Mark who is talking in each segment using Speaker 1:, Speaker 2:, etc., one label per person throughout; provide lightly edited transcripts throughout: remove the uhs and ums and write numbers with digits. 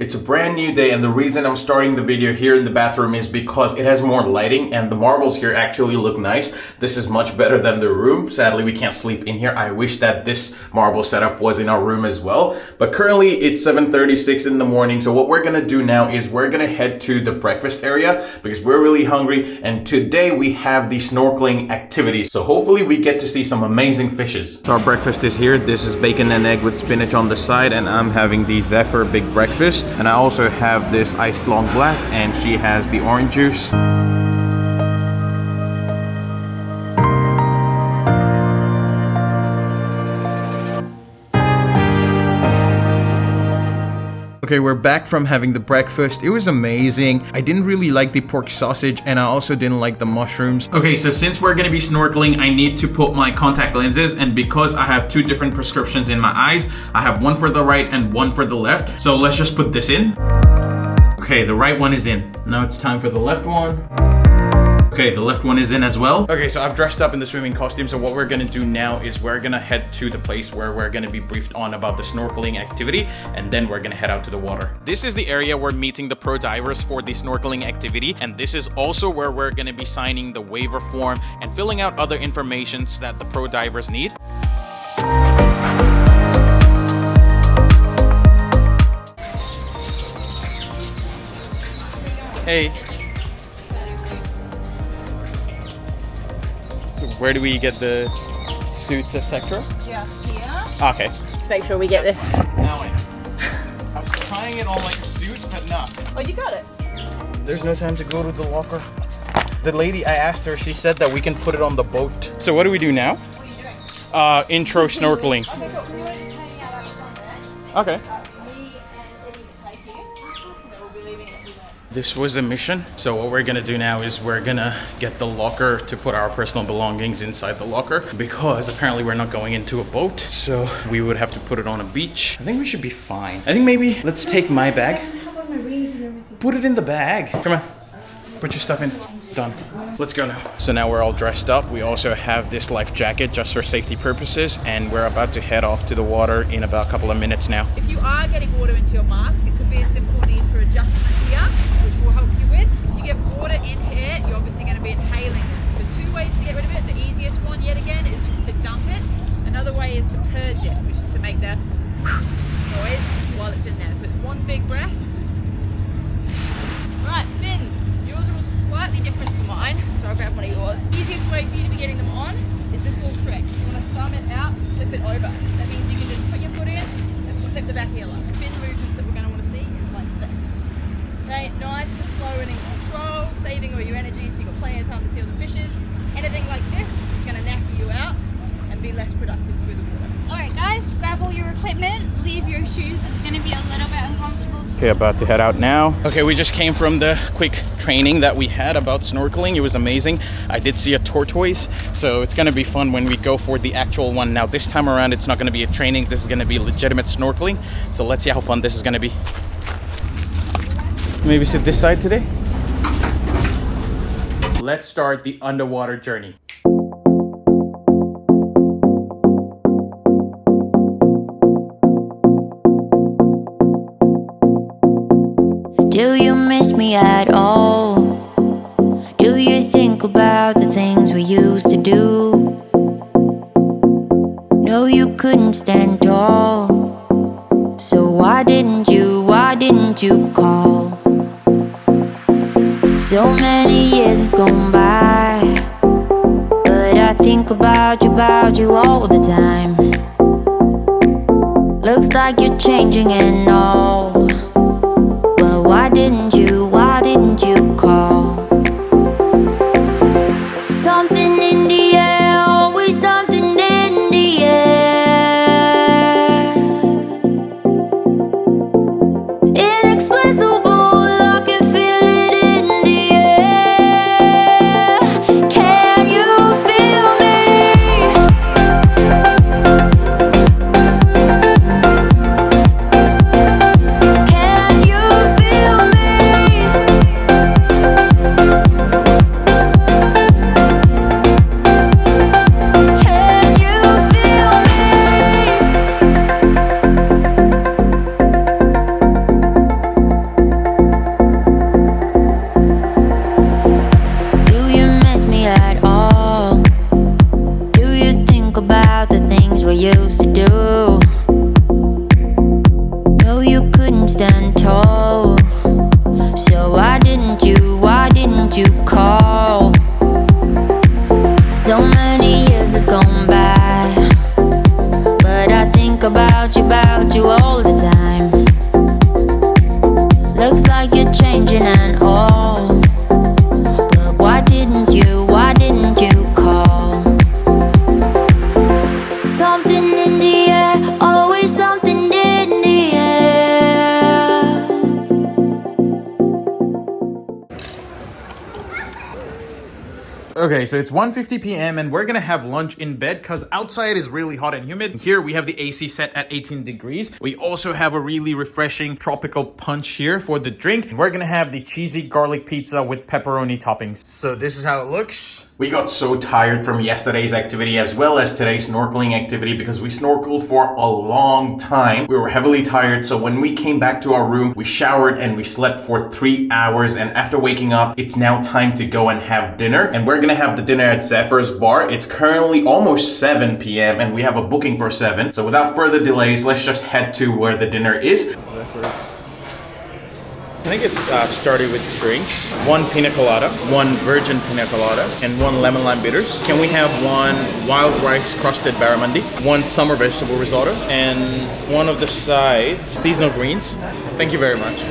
Speaker 1: It's a brand new day, and the reason I'm starting the video here in the bathroom is because it has more lighting and the marbles here actually look nice. This is much better than the room. Sadly, we can't sleep in here. I wish that this marble setup was in our room as well. But currently it's 7:36 in the morning. So what we're gonna do now is we're gonna head to the breakfast area because we're really hungry. And today we have the snorkeling activity. So hopefully we get to see some amazing fishes. So our breakfast is here. This is bacon and egg with spinach on the side, and I'm having the Zephyr Big Breakfast. And I also have this iced long black, and she has the orange juice. Okay, we're back from having the breakfast. It was amazing. I didn't really like the pork sausage, and I also didn't like the mushrooms. Okay, so since we're gonna be snorkeling, I need to put my contact lenses, and because I have two different prescriptions in my eyes, I have one for the right and one for the left. So let's just put this in. Okay, the right one is in. Now it's time for the left one. Okay, the left one is in as well. Okay, so I've dressed up in the swimming costume. So what we're gonna do now is we're gonna head to the place where we're gonna be briefed on about the snorkeling activity, and then we're gonna head out to the water. This is the area we're meeting the pro divers for the snorkeling activity, and this is also where we're gonna be signing the waiver form and filling out other informations that the pro divers need. Hey. Where do we get the suits, etc.?
Speaker 2: Yeah, here.
Speaker 1: Okay.
Speaker 2: Just make sure we get this.
Speaker 1: Now I was tying it on like a suit, but no.
Speaker 2: Oh, you got it.
Speaker 1: There's no time to go to the locker. The lady, I asked her, she said that we can put it on the boat. So what do we do now?
Speaker 2: What are you doing?
Speaker 1: Intro snorkeling.
Speaker 2: Okay, cool. We were just hanging out at the front there.
Speaker 1: Okay.
Speaker 2: Me and Eddie take you. So we'll be leaving at 11.
Speaker 1: This was a mission. So what we're gonna do now is we're gonna get the locker to put our personal belongings inside the locker, because apparently we're not going into a boat. So we would have to put it on a beach. I think we should be fine. I think maybe let's take my bag. Put it in the bag. Come on. Put your stuff in. Done. Let's go now. So now we're all dressed up. We also have this life jacket just for safety purposes, and we're about to head off to the water in about a couple of minutes now.
Speaker 2: If you are getting water into your mask, it could be a simple need for adjustment here, which we'll help you with. If you get water in here, you're obviously going to be inhaling it. So two ways to get rid of it. The easiest one, yet again, is just to dump it. Another way is to purge it, which is to make the noise while it's in there. So it's one big breath. Right, fins. Yours are all slightly different to mine, so I'll grab one of yours. The easiest way for you to be getting them on is this little trick. You want to thumb it out, flip it over. That means you can just put your foot in and flip the back heel up. Fin movements that we're going to want to see is like this. Okay, nice and slow and in control, saving all your energy so you've got plenty of time to see all the fishes. Anything like this is going to knacker you out and be less productive through the water.
Speaker 3: Alright guys, grab all your equipment, leave your shoes, it's going to be a little bit uncomfortable.
Speaker 1: Okay, about to head out now. Okay, we just came from the quick training that we had about snorkeling. It was amazing. I did see a tortoise, so it's gonna be fun when we go for the actual one. Now this time around, it's not gonna be a training. This is gonna be legitimate snorkeling. So let's see how fun this is gonna be. Maybe sit this side today. Let's start the underwater journey.
Speaker 4: Do you miss me at all? Do you think about the things we used to do? No, you couldn't stand tall. So why didn't you call? So many years has gone by, but I think about you all the time. Looks like you're changing and all. Why didn't you call? Something in the air, always something in the air. Inexplicable, I can feel it in the air. Can you feel me?
Speaker 1: Okay, so it's 1:50 p.m. and we're gonna have lunch in bed because outside is really hot and humid. Here we have the AC set at 18 degrees. We also have a really refreshing tropical punch here for the drink. We're gonna have the cheesy garlic pizza with pepperoni toppings. So this is how it looks. We got so tired from yesterday's activity as well as today's snorkeling activity because we snorkeled for a long time. We were heavily tired, so when we came back to our room, we showered and we slept for 3 hours, and after waking up, it's now time to go and have dinner. And we're gonna have the dinner at Zephyr's Bar. It's currently almost 7 p.m. and we have a booking for 7. So without further delays, let's just head to where the dinner is. Can I get started with drinks? 1 pina colada, 1 virgin pina colada, and 1 lemon lime bitters. Can we have 1 wild rice crusted barramundi, 1 summer vegetable risotto, and 1 of the sides, seasonal greens? Thank you very much.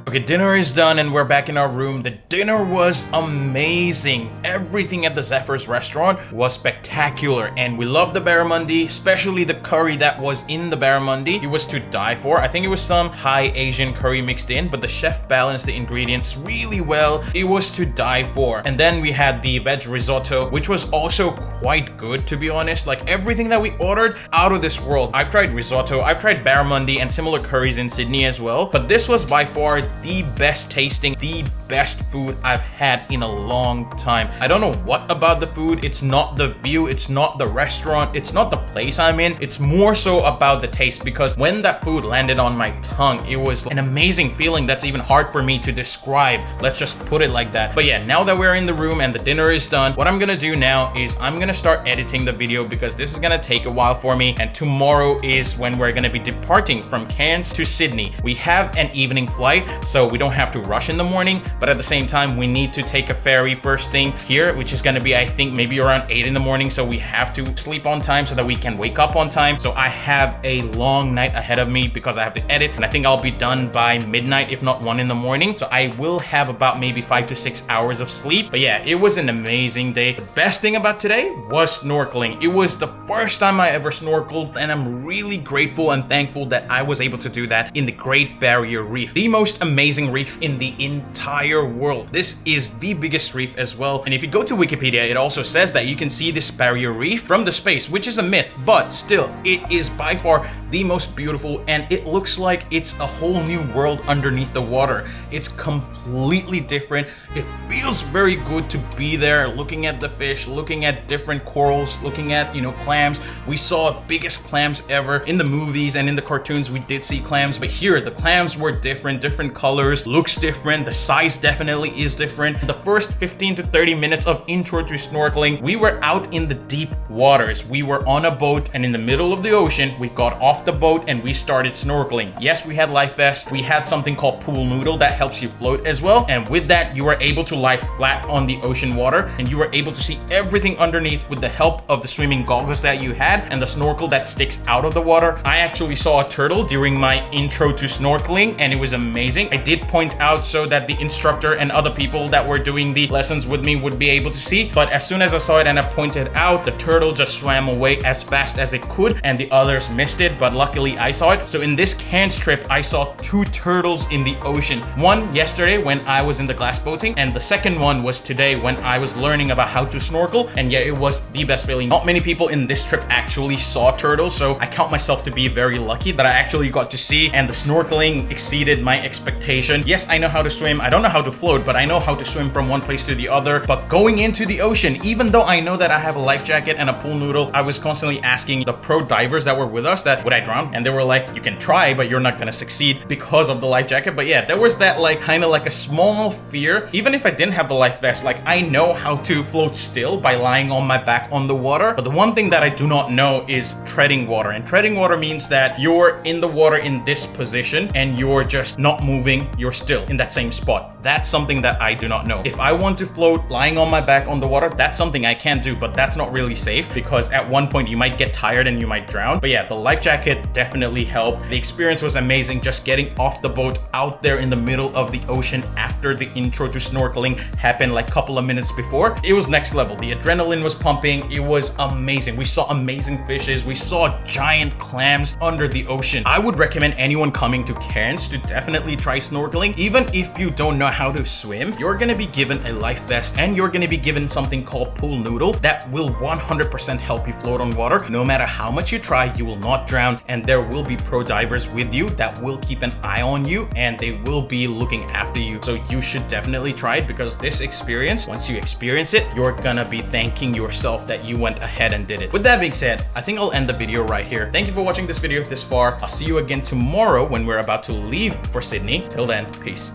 Speaker 1: Okay, dinner is done and we're back in our room. The dinner was amazing. Everything at the Zephyr's restaurant was spectacular and we loved the barramundi, especially the curry that was in the barramundi. It was to die for. I think it was some Thai Asian curry mixed in, but the chef balanced the ingredients really well. It was to die for. And then we had the veg risotto, which was also quite good, to be honest. Like everything that we ordered, out of this world. I've tried risotto, I've tried barramundi and similar curries in Sydney as well, but this was by far the best tasting, the best food I've had in a long time. I don't know what about the food. It's not the view, it's not the restaurant, it's not the place I'm in. It's more so about the taste, because when that food landed on my tongue, it was an amazing feeling that's even hard for me to describe. Let's just put it like that. But yeah, now that we're in the room and the dinner is done, what I'm gonna do now is I'm gonna start editing the video because this is gonna take a while for me, and tomorrow is when we're gonna be departing from Cairns to Sydney. We have an evening flight, so we don't have to rush in the morning, but at the same time we need to take a ferry first thing here, which is going to be, I think, maybe around 8 in the morning, so we have to sleep on time so that we can wake up on time. So I have a long night ahead of me because I have to edit, and I think I'll be done by midnight, if not 1 in the morning. So I will have about maybe 5 to 6 hours of sleep. But yeah, it was an amazing day. The best thing about today was snorkeling. It was the first time I ever snorkeled, and I'm really grateful and thankful that I was able to do that in the Great Barrier Reef, the most amazing reef in the entire world. This is the biggest reef as well, and if you go to Wikipedia, it also says that you can see this barrier reef from the space, which is a myth, but still, it is by far the most beautiful, and it looks like it's a whole new world underneath the water. It's completely different. It feels very good to be there, looking at the fish, looking at different corals, looking at, clams. We saw biggest clams ever. In the movies and in the cartoons, we did see clams, but here, the clams were different colors, looks different, the size definitely is different. The first 15 to 30 minutes of intro to snorkeling, we were out in the deep waters. We were on a boat, and in the middle of the ocean, we got off the boat and we started snorkeling. Yes, we had life vests. We had something called pool noodle that helps you float as well, and with that, you were able to lie flat on the ocean water, and you were able to see everything underneath with the help of the swimming goggles that you had and the snorkel that sticks out of the water. I actually saw a turtle during my intro to snorkeling, and it was amazing. I did point out so that the instructor and other people that were doing the lessons with me would be able to see, but as soon as I saw it and I pointed out, the turtle just swam away as fast as it could, and the others missed it, but luckily I saw it. So in this Cairns trip, I saw 2 turtles in the ocean. One yesterday when I was in the glass boating, and the second one was today when I was learning about how to snorkel, and yeah, it was the best feeling. Not many people in this trip actually saw turtles, so I count myself to be very lucky that I actually got to see, and the snorkeling exceeded my expectation. Yes, I know how to swim. I don't know how to float, but I know how to swim from one place to the other. But going into the ocean, even though I know that I have a life jacket and a pool noodle, I was constantly asking the pro divers that were with us that would I drown, and they were like, you can try, but you're not gonna succeed because of the life jacket. But yeah, there was that kind of like a small fear. Even if I didn't have the life vest, I know how to float still by lying on my back on the water. But the one thing that I do not know is treading water, and treading water means that you're in the water in this position and you're just not moving, you're still in that same spot. That's something that I do not know. If I want to float lying on my back on the water, that's something I can do, but that's not really safe because at one point you might get tired and you might drown. But yeah, the life jacket definitely helped. The experience was amazing, just getting off the boat out there in the middle of the ocean after the intro to snorkeling happened a couple of minutes before. It was next level. The adrenaline was pumping. It was amazing. We saw amazing fishes. We saw giant clams under the ocean. I would recommend anyone coming to Cairns to definitely try snorkeling, even if you don't know how to swim, you're gonna be given a life vest and you're gonna be given something called pool noodle that will 100% help you float on water. No matter how much you try, you will not drown, and there will be pro divers with you that will keep an eye on you and they will be looking after you. So you should definitely try it, because this experience, once you experience it, you're gonna be thanking yourself that you went ahead and did it. With that being said, I think I'll end the video right here. Thank you for watching this video this far. I'll see you again tomorrow when we're about to leave for Sydney. Till then, peace.